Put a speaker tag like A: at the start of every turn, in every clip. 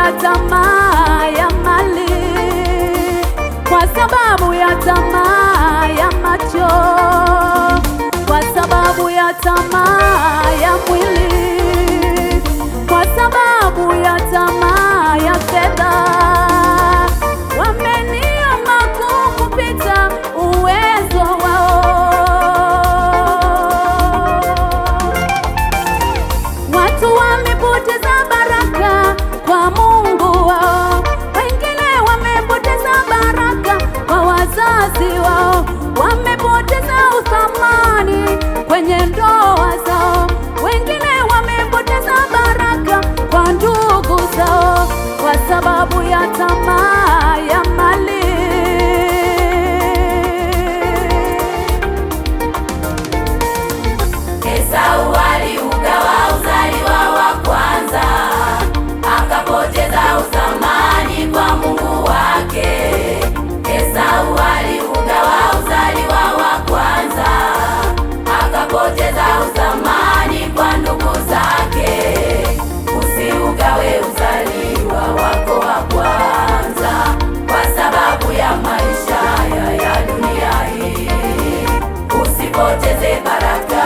A: ya tamaa ya mali, kwa sababu ya tamaa ya macho, kwa sababu ya tamaa ya mwili, kwa sababu ya tamaa ya fedha, wameniomba kupita uwezo wao. Watu wamepoteza baraka kwa Mungu wao, wengine wamepoteza baraka kwa wazazi wao, wamepoteza uthamani kwenye ndoa zao, wengine wamepoteza baraka kwa ndugu zao, kwa sababu ya tamaa ya mali.
B: Esau aliugawa uzaliwa wa kwanza, akapoteza uthamani kwa Mungu wake. Esau aliugawa uzaliwa wa kwanza, akapoteza uthamani kwa ndugu zake. Usiugawe uzaliwa wako wa kwanza kwa sababu ya maisha ya dunia hii. Usipoteze baraka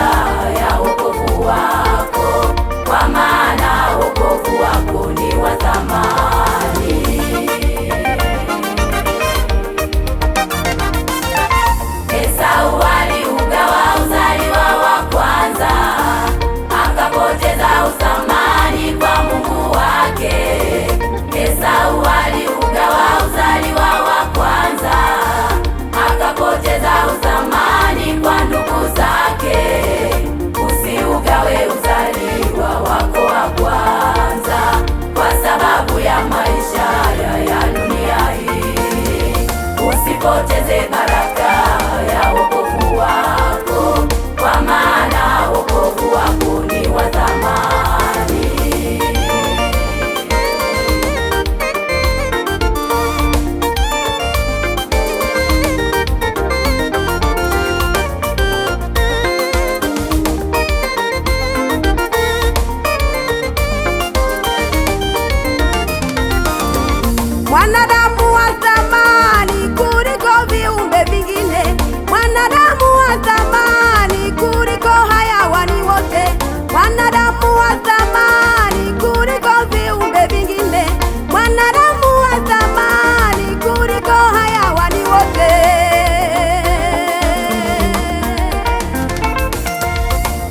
B: ya wokovu wako, kwa maana wokovu wako ni wa thamani. Esau aliugawa uzaliwa wa kwanza, akapoteza uthamani kwa Mungu wake. Esau aliugawa uzaliwa wa kwanza, akapoteza uthamani kwa ndugu zake. Usiugawe uzaliwa wako wa kwanza kwa sababu ya maisha ya dunia hii. Usipoteze baraka ya wokovu wako, kwa maana wokovu wako ni wa thamani.
C: Mwanadamu wa thamani kuliko viumbe vingine, mwanadamu wa thamani kuliko hayawani wote, mwanadamu wa thamani kuliko viumbe vingine, mwanadamu wa thamani kuliko hayawani wote.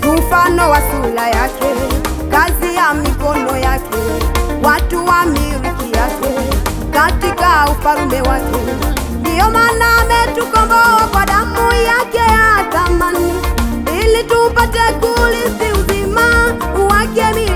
C: Mfano wa sura yake, kazi ya mikono yake, watu wa milki yake katika ufalume wake. Ndiyo maana ametukomboa kwa damu yake ya thamani, ili tupate kurithi uzima wake.